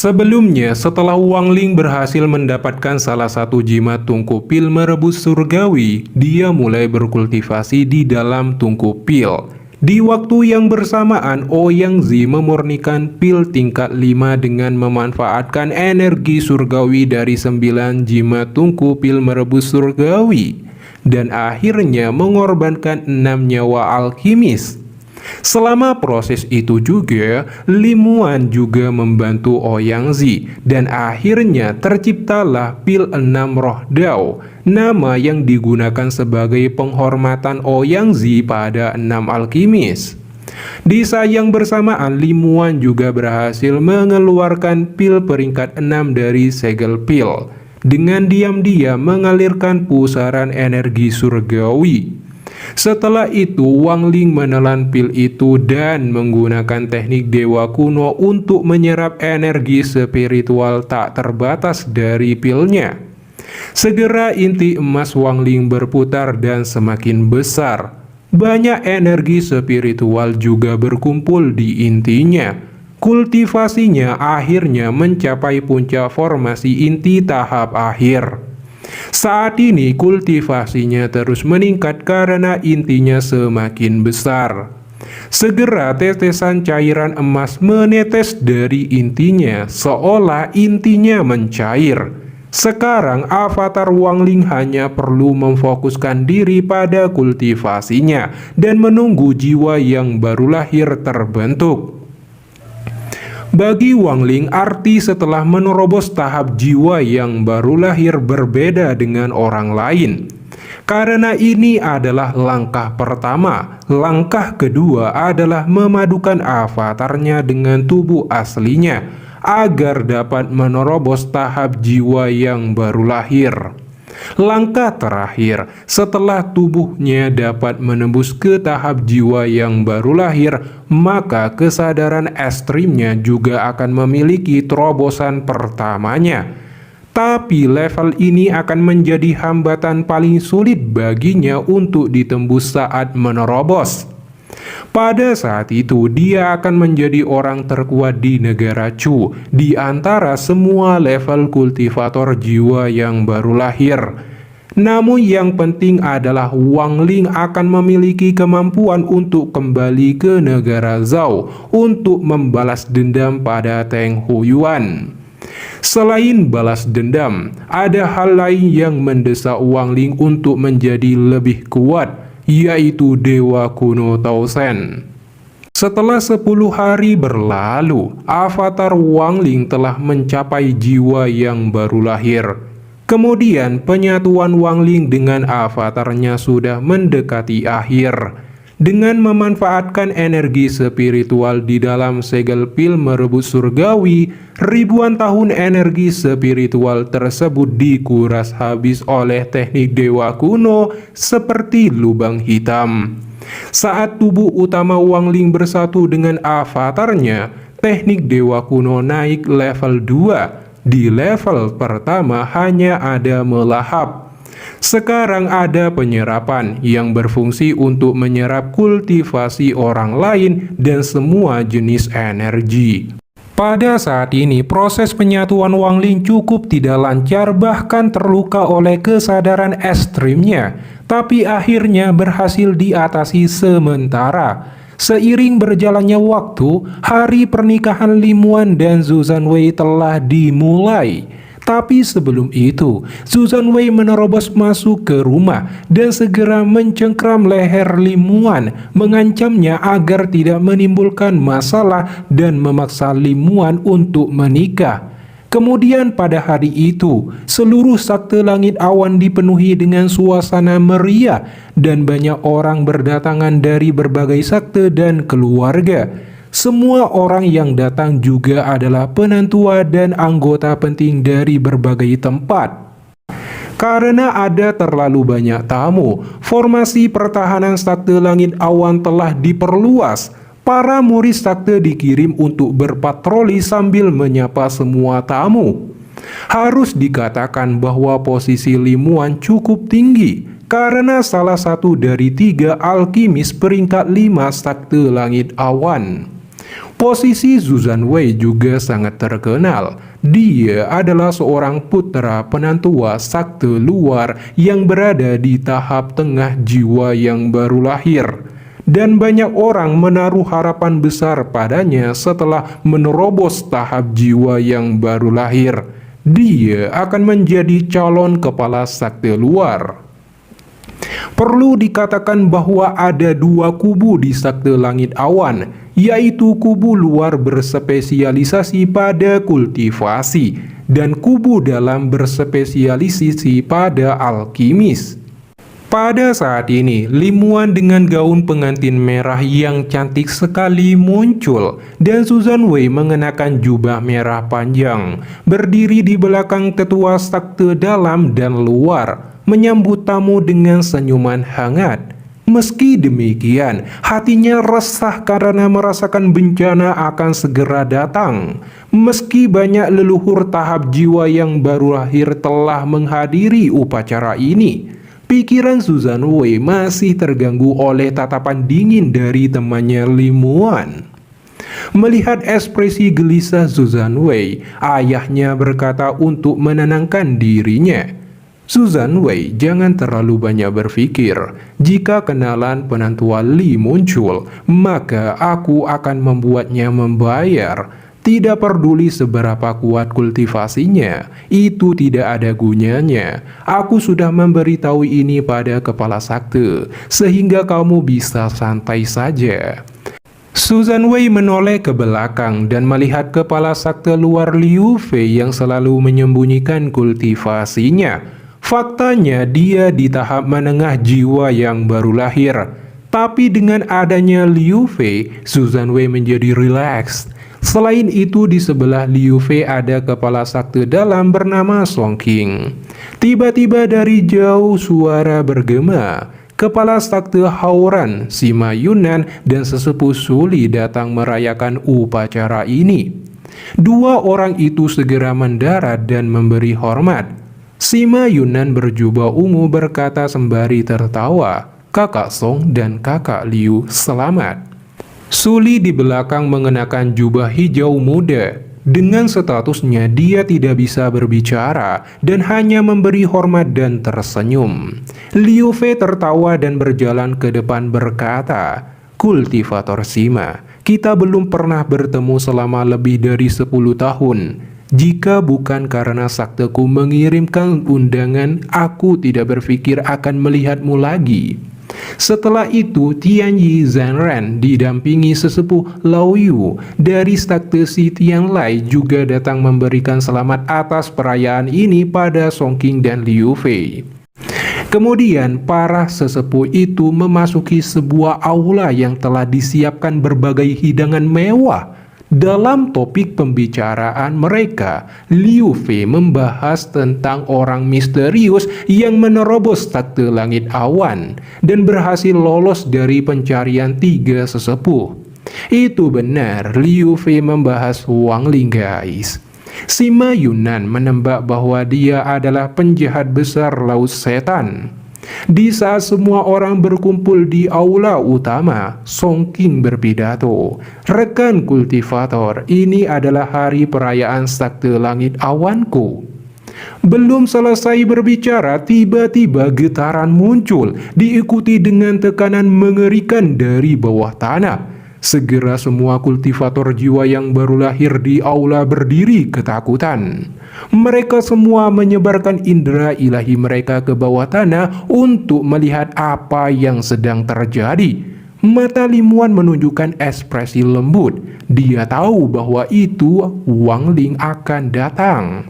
Sebelumnya, setelah Wang Ling berhasil mendapatkan salah satu jimat tungku pil merebus surgawi, dia mulai berkultivasi di dalam tungku pil. Di waktu yang bersamaan, Ouyang Zi memurnikan pil tingkat 5 dengan memanfaatkan energi surgawi dari 9 jimat tungku pil merebus surgawi, dan akhirnya mengorbankan 6 nyawa alkimis. Selama proses itu juga, Limuan juga membantu Ouyang Zi, dan akhirnya terciptalah pil 6 roh Dao, nama yang digunakan sebagai penghormatan Ouyang Zi pada 6 alkimis. Di saat yang bersamaan, Limuan juga berhasil mengeluarkan pil peringkat 6 dari segel pil, dengan diam-diam mengalirkan pusaran energi surgawi. Setelah itu, Wang Ling menelan pil itu dan menggunakan teknik dewa kuno untuk menyerap energi spiritual tak terbatas dari pilnya. Segera inti emas Wang Ling berputar dan semakin besar. Banyak energi spiritual juga berkumpul di intinya. Kultivasinya akhirnya mencapai puncak formasi inti tahap akhir. Saat ini kultivasinya terus meningkat karena intinya semakin besar. Segera tetesan cairan emas menetes dari intinya seolah intinya mencair. Sekarang avatar Wang Ling hanya perlu memfokuskan diri pada kultivasinya dan menunggu jiwa yang baru lahir terbentuk. Bagi Wang Ling, arti setelah menerobos tahap jiwa yang baru lahir berbeda dengan orang lain. Karena ini adalah langkah pertama. Langkah kedua adalah memadukan avatarnya dengan tubuh aslinya, agar dapat menerobos tahap jiwa yang baru lahir. Langkah terakhir, setelah tubuhnya dapat menembus ke tahap jiwa yang baru lahir, maka kesadaran ekstrimnya juga akan memiliki terobosan pertamanya. Tapi level ini akan menjadi hambatan paling sulit baginya untuk ditembus saat menerobos. Pada saat itu, dia akan menjadi orang terkuat di negara Chu di antara semua level kultivator jiwa yang baru lahir. Namun yang penting adalah Wang Ling akan memiliki kemampuan untuk kembali ke negara Zhao untuk membalas dendam pada Teng Huyuan. Selain balas dendam, ada hal lain yang mendesak Wang Ling untuk menjadi lebih kuat, yaitu Dewa Kuno Tao Shen. Setelah 10 hari berlalu, avatar Wang Ling telah mencapai jiwa yang baru lahir. Kemudian penyatuan Wang Ling dengan avatarnya sudah mendekati akhir. Dengan memanfaatkan energi spiritual di dalam segel pil merebus surgawi, ribuan tahun energi spiritual tersebut dikuras habis oleh teknik dewa kuno seperti lubang hitam. Saat tubuh utama Wang Ling bersatu dengan avatarnya, teknik dewa kuno naik level 2. Di level pertama hanya ada melahap. Sekarang ada penyerapan yang berfungsi untuk menyerap kultivasi orang lain dan semua jenis energi. Pada saat ini, proses penyatuan Wang Ling cukup tidak lancar, bahkan terluka oleh kesadaran ekstrimnya, tapi akhirnya berhasil diatasi sementara. Seiring berjalannya waktu, hari pernikahan Limuan dan Zhu Zanwei telah dimulai. Tapi sebelum itu, Zhu Zanwei menerobos masuk ke rumah dan segera mencengkram leher Limuan, mengancamnya agar tidak menimbulkan masalah dan memaksa Limuan untuk menikah. Kemudian pada hari itu, seluruh sakte langit awan dipenuhi dengan suasana meriah dan banyak orang berdatangan dari berbagai sakte dan keluarga. Semua orang yang datang juga adalah penentua dan anggota penting dari berbagai tempat. Karena ada terlalu banyak tamu, formasi pertahanan sakte langit awan telah diperluas. Para murid sakte dikirim untuk berpatroli sambil menyapa semua tamu. Harus dikatakan bahwa posisi Limuan cukup tinggi, karena salah satu dari 3 alkimis peringkat 5 sakte langit awan. Posisi Zhu Zanwei juga sangat terkenal. Dia adalah seorang putra penantua sakte luar yang berada di tahap tengah jiwa yang baru lahir. Dan banyak orang menaruh harapan besar padanya setelah menerobos tahap jiwa yang baru lahir. Dia akan menjadi calon kepala sakte luar. Perlu dikatakan bahwa ada dua kubu di sakte langit awan, yaitu kubu luar berspesialisasi pada kultivasi dan kubu dalam berspesialisasi pada alkimis. Pada saat ini, Lim Wan dengan gaun pengantin merah yang cantik sekali muncul dan Zhu Zanwei mengenakan jubah merah panjang, berdiri di belakang tetua sakte dalam dan luar, menyambut tamu dengan senyuman hangat. Meski demikian, hatinya resah karena merasakan bencana akan segera datang. Meski banyak leluhur tahap jiwa yang baru lahir telah menghadiri upacara ini, pikiran Zhu Zanwei masih terganggu oleh tatapan dingin dari temannya Lim Wan. Melihat ekspresi gelisah Zhu Zanwei, ayahnya berkata untuk menenangkan dirinya. Zhu Zanwei, jangan terlalu banyak berpikir. Jika kenalan penantua Li muncul, maka aku akan membuatnya membayar. Tidak peduli seberapa kuat kultivasinya, itu tidak ada gunanya. Aku sudah memberitahu ini pada kepala sakte, sehingga kamu bisa santai saja. Zhu Zanwei menoleh ke belakang dan melihat kepala sakte luar Liu Fei yang selalu menyembunyikan kultivasinya. Faktanya dia di tahap menengah jiwa yang baru lahir. Tapi dengan adanya Liu Fei, Zhu Zanwei menjadi rileks. Selain itu, di sebelah Liu Fei ada kepala sakte dalam bernama Song Qing. Tiba-tiba dari jauh suara bergema. Kepala sakte Hauran, Sima Yunnan, dan sesepuh Suli datang merayakan upacara ini. Dua orang itu segera mendarat dan memberi hormat. Sima Yunnan berjubah ungu berkata sembari tertawa, "Kakak Song dan kakak Liu selamat." Suli di belakang mengenakan jubah hijau muda. Dengan statusnya dia tidak bisa berbicara dan hanya memberi hormat dan tersenyum. Liu Fei tertawa dan berjalan ke depan berkata, "Kultivator Sima, kita belum pernah bertemu selama lebih dari 10 tahun. Jika bukan karena sakteku mengirimkan undangan, aku tidak berpikir akan melihatmu lagi." Setelah itu, Tianyi Zanren didampingi sesepuh Lao Yu dari sakte Si Tianlai juga datang memberikan selamat atas perayaan ini pada Song Qing dan Liu Fei. Kemudian para sesepuh itu memasuki sebuah aula yang telah disiapkan berbagai hidangan mewah. Dalam topik pembicaraan mereka, Liu Fei membahas tentang orang misterius yang menerobos sakte langit awan dan berhasil lolos dari pencarian 3 sesepuh. Itu benar, Liu Fei membahas Wang Ling, guys. Sima Yunnan menembak bahwa dia adalah penjahat besar Laut Setan. Di saat semua orang berkumpul di aula utama, Song Qing berpidato, "Rekan kultivator, ini adalah hari perayaan sakte langit awanku." Belum selesai berbicara, tiba-tiba getaran muncul, diikuti dengan tekanan mengerikan dari bawah tanah. Segera semua kultivator jiwa yang baru lahir di aula berdiri ketakutan. Mereka semua menyebarkan indera ilahi mereka ke bawah tanah untuk melihat apa yang sedang terjadi. Mata Lim Wan menunjukkan ekspresi lembut. Dia tahu bahwa itu Wang Ling akan datang.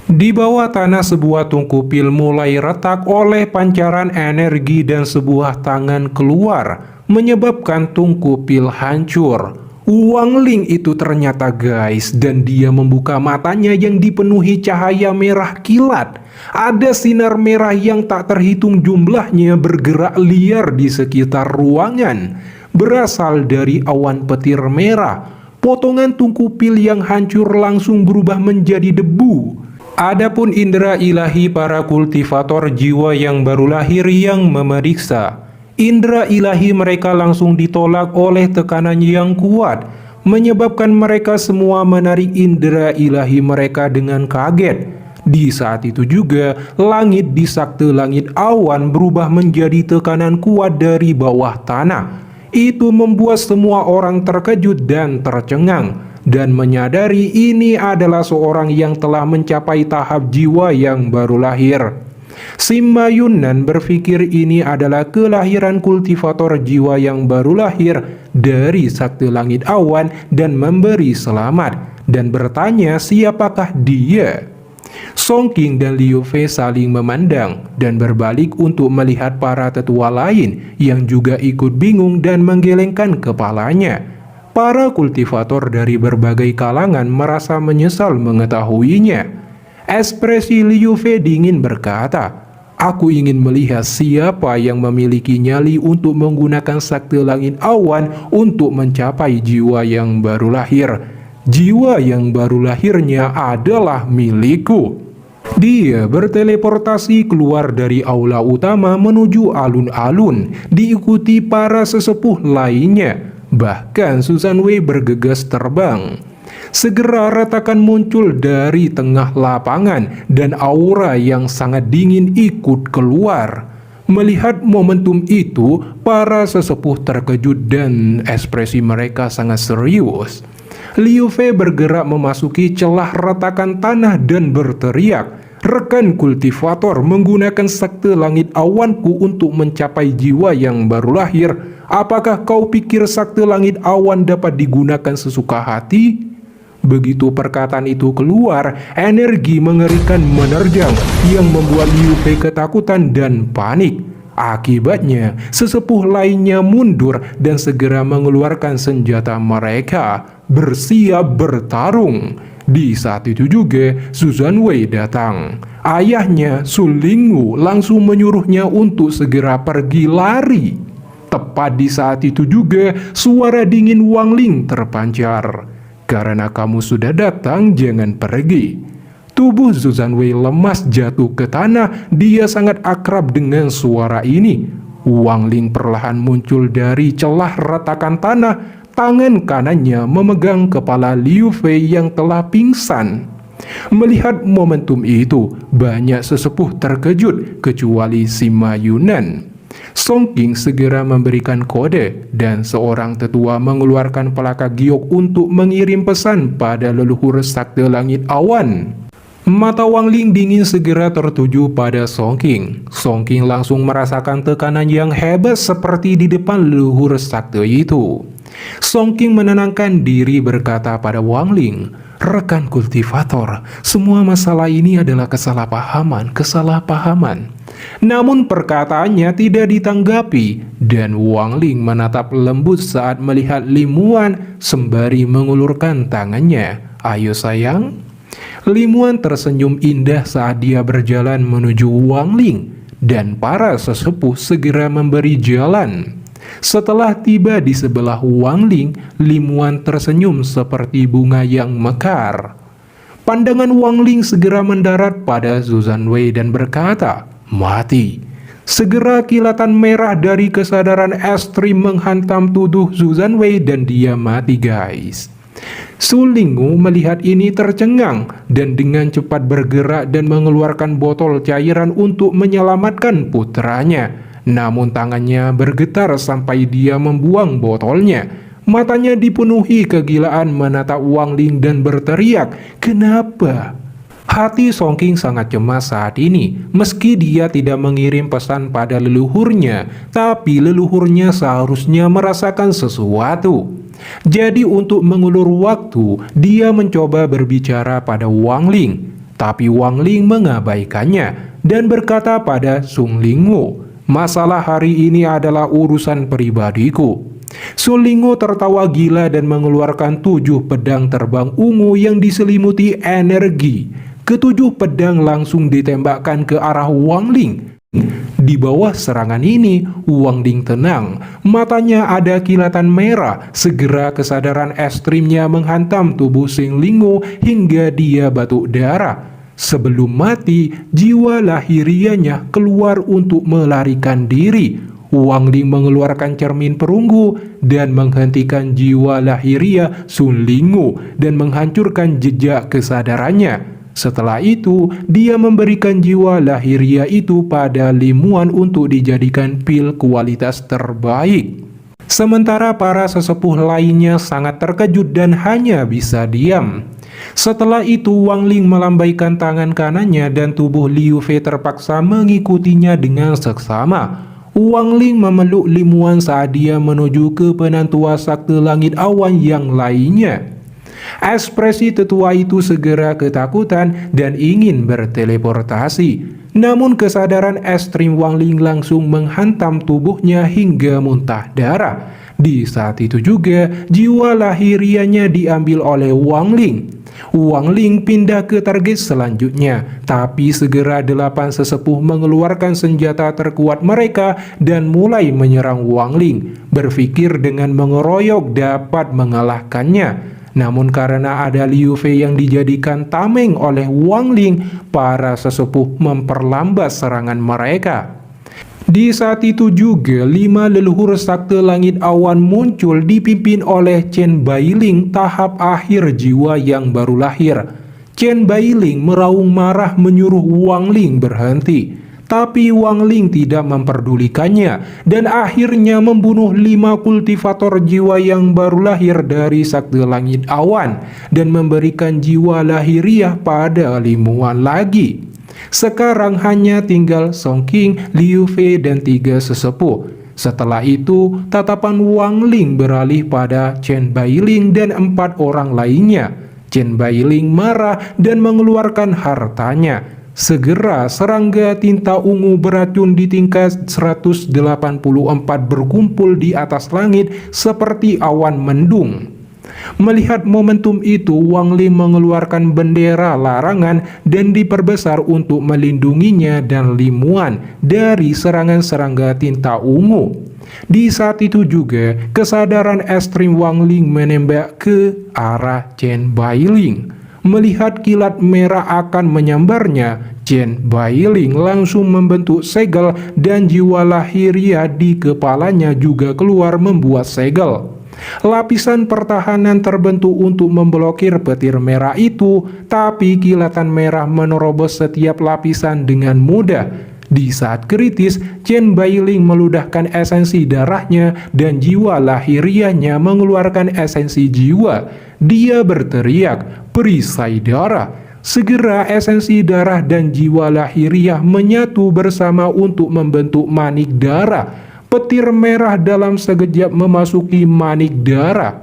Di bawah tanah sebuah tungku pil mulai retak oleh pancaran energi dan sebuah tangan keluar, menyebabkan tungku pil hancur. Wang Ling itu ternyata, guys, dan dia membuka matanya yang dipenuhi cahaya merah kilat. Ada sinar merah yang tak terhitung jumlahnya bergerak liar di sekitar ruangan. Berasal dari awan petir merah. Potongan tungku pil yang hancur langsung berubah menjadi debu. Adapun indera ilahi para kultivator jiwa yang baru lahir yang memeriksa, indera ilahi mereka langsung ditolak oleh tekanan yang kuat. menyebabkan mereka semua menarik indera ilahi mereka dengan kaget. Di saat itu juga, langit di sakte langit awan berubah menjadi tekanan kuat dari bawah tanah. Itu membuat semua orang terkejut dan tercengang, dan menyadari ini adalah seorang yang telah mencapai tahap jiwa yang baru lahir. Sima Yunnan berpikir ini adalah kelahiran kultivator jiwa yang baru lahir dari sakte langit awan dan memberi selamat, dan bertanya siapakah dia. Song King dan Liu Fei saling memandang dan berbalik untuk melihat para tetua lain yang juga ikut bingung dan menggelengkan kepalanya. Para kultivator dari berbagai kalangan merasa menyesal mengetahuinya. Ekspresi Liu Fei dingin berkata, "Aku ingin melihat siapa yang memiliki nyali untuk menggunakan sakte langit awan untuk mencapai jiwa yang baru lahir. Jiwa yang baru lahirnya adalah milikku." Dia berteleportasi keluar dari aula utama menuju alun-alun, diikuti para sesepuh lainnya. Bahkan Susan Wei bergegas terbang. Segera retakan muncul dari tengah lapangan dan aura yang sangat dingin ikut keluar. Melihat momentum itu, para sesepuh terkejut dan ekspresi mereka sangat serius. Liu Fei bergerak memasuki celah retakan tanah dan berteriak, "Rekan kultivator menggunakan sakte langit awanku untuk mencapai jiwa yang baru lahir. Apakah kau pikir sakte langit awan dapat digunakan sesuka hati?" Begitu perkataan itu keluar, energi mengerikan menerjang yang membuat Liu Fei ketakutan dan panik. Akibatnya, sesepuh lainnya mundur dan segera mengeluarkan senjata mereka, bersiap bertarung. Di saat itu juga, Susan Wei datang. Ayahnya, Su Lingwu, langsung menyuruhnya untuk segera pergi lari. Tepat di saat itu juga, suara dingin Wang Ling terpancar. "Karena kamu sudah datang, jangan pergi." Tubuh Susan Wei lemas jatuh ke tanah. Dia sangat akrab dengan suara ini. Wang Ling perlahan muncul dari celah retakan tanah. Tangan kanannya memegang kepala Liu Fei yang telah pingsan. Melihat momentum itu, banyak sesepuh terkejut kecuali Sima Yunnan. Song King segera memberikan kode dan seorang tetua mengeluarkan pelaka giok untuk mengirim pesan pada leluhur sakte langit awan. Mata Wang Ling dingin segera tertuju pada Song King. Song King langsung merasakan tekanan yang hebat seperti di depan leluhur sakte itu. Song King menenangkan diri berkata pada Wang Ling, "Rekan kultivator, semua masalah ini adalah kesalahpahaman." Namun perkataannya tidak ditanggapi dan Wang Ling menatap lembut saat melihat Limuan sembari mengulurkan tangannya. "Ayo sayang." Limuan tersenyum indah saat dia berjalan menuju Wang Ling dan para sesepuh segera memberi jalan. Setelah tiba di sebelah Wang Ling, Limuan tersenyum seperti bunga yang mekar. Pandangan Wang Ling segera mendarat pada Susan Wei dan berkata, "Mati." Segera kilatan merah dari kesadaran ekstrim menghantam tubuh Susan Wei dan dia mati, guys. Su Lingwu melihat ini tercengang dan dengan cepat bergerak dan mengeluarkan botol cairan untuk menyelamatkan putranya. Namun tangannya bergetar sampai dia membuang botolnya. Matanya dipenuhi kegilaan menatap Wang Ling dan berteriak, "Kenapa?" Hati Song King sangat cemas saat ini. Meski dia tidak mengirim pesan pada leluhurnya, tapi leluhurnya seharusnya merasakan sesuatu. Jadi untuk mengulur waktu, dia mencoba berbicara pada Wang Ling. Tapi Wang Ling mengabaikannya dan berkata pada Su Lingwu, "Masalah hari ini adalah urusan pribadiku." Su Lingwu tertawa gila dan mengeluarkan 7 pedang terbang ungu yang diselimuti energi. Ketujuh pedang langsung ditembakkan ke arah Wang Ling. Di bawah serangan ini, Wang Ling tenang. Matanya ada kilatan merah. Segera kesadaran ekstrimnya menghantam tubuh Su Lingwu hingga dia batuk darah. Sebelum mati, jiwa lahirianya keluar untuk melarikan diri. Wang Ling mengeluarkan cermin perunggu dan menghentikan jiwa lahiriah Sun Linggu dan menghancurkan jejak kesadarannya. Setelah itu, dia memberikan jiwa lahiriah itu pada Limuan untuk dijadikan pil kualitas terbaik. Sementara para sesepuh lainnya sangat terkejut dan hanya bisa diam. Setelah itu, Wang Ling melambaikan tangan kanannya dan tubuh Liu Fei terpaksa mengikutinya dengan seksama. Wang Ling memeluk Limuan saat dia menuju ke penentua sakti langit awan yang lainnya. Ekspresi tetua itu segera ketakutan dan ingin berteleportasi. Namun kesadaran ekstrim Wang Ling langsung menghantam tubuhnya hingga muntah darah. Di saat itu juga jiwa lahirianya diambil oleh Wang Ling. Wang Ling pindah ke target selanjutnya, tapi segera 8 sesepuh mengeluarkan senjata terkuat mereka dan mulai menyerang Wang Ling, berpikir dengan mengeroyok dapat mengalahkannya. Namun karena ada Liu Fei yang dijadikan tameng oleh Wang Ling, para sesepuh memperlambat serangan mereka. Di saat itu juga 5 leluhur sakti langit awan muncul dipimpin oleh Chen Bailing, tahap akhir jiwa yang baru lahir. Chen Bailing meraung marah menyuruh Wang Ling berhenti. Tapi Wang Ling tidak memperdulikannya dan akhirnya membunuh 5 kultivator jiwa yang baru lahir dari sakti langit awan dan memberikan jiwa lahiriah pada Limuan lagi. Sekarang hanya tinggal Song Qing, Liu Fei, dan 3 sesepuh. Setelah itu, tatapan Wang Ling beralih pada Chen Bailing dan 4 orang lainnya. Chen Bailing marah dan mengeluarkan hartanya. Segera serangga tinta ungu beracun di tingkat 184 berkumpul di atas langit seperti awan mendung. Melihat momentum itu, Wang Ling mengeluarkan bendera larangan dan diperbesar untuk melindunginya dan Limuan dari serangan serangga tinta ungu. Di saat itu juga, kesadaran ekstrim Wang Ling menembak ke arah Chen Bailing. Melihat kilat merah akan menyambarnya, Chen Bailing langsung membentuk segel dan jiwa lahiriah di kepalanya juga keluar membuat segel. Lapisan pertahanan terbentuk untuk memblokir petir merah itu, tapi kilatan merah menerobos setiap lapisan dengan mudah. Di saat kritis, Chen Bailing meludahkan esensi darahnya dan jiwa lahiriahnya mengeluarkan esensi jiwa. Dia berteriak, "Perisai darah!" Segera esensi darah dan jiwa lahiriah menyatu bersama untuk membentuk manik darah. Petir merah dalam sekejap memasuki manik darah.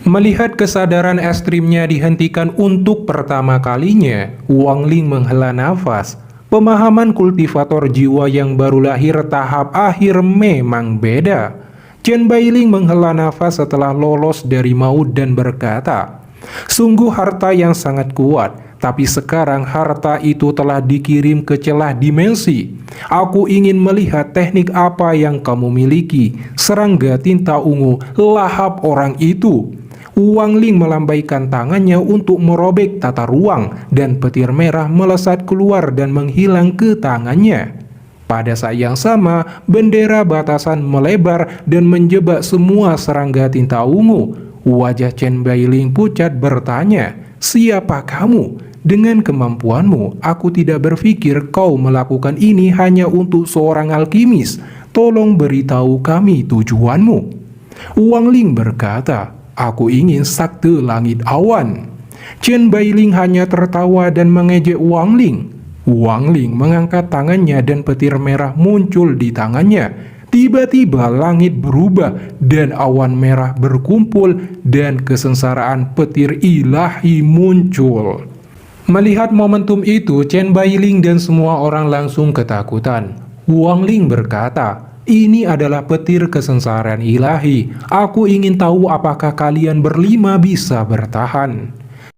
Melihat kesadaran ekstrimnya dihentikan untuk pertama kalinya, Wang Ling menghela nafas. Pemahaman kultivator jiwa yang baru lahir tahap akhir memang beda. Chen Bailing menghela nafas setelah lolos dari maut dan berkata, "Sungguh harta yang sangat kuat, tapi sekarang harta itu telah dikirim ke celah dimensi. Aku ingin melihat teknik apa yang kamu miliki." Serangga tinta ungu lahap orang itu. Wang Ling melambaikan tangannya untuk merobek tata ruang dan petir merah melesat keluar dan menghilang ke tangannya. Pada saat yang sama, bendera batasan melebar dan menjebak semua serangga tinta ungu. Wajah Chen Bailing pucat bertanya, "Siapa kamu? Dengan kemampuanmu, aku tidak berpikir kau melakukan ini hanya untuk seorang alkimis. Tolong beritahu kami tujuanmu." Wang Ling berkata, "Aku ingin sakti langit awan." Chen Bailing hanya tertawa dan mengejek Wang Ling. Wang Ling mengangkat tangannya dan petir merah muncul di tangannya. Tiba-tiba langit berubah dan awan merah berkumpul dan kesengsaraan petir ilahi muncul. Melihat momentum itu, Chen Bailing dan semua orang langsung ketakutan. Wang Ling berkata, "Ini adalah petir kesengsaraan ilahi. Aku ingin tahu apakah kalian berlima bisa bertahan."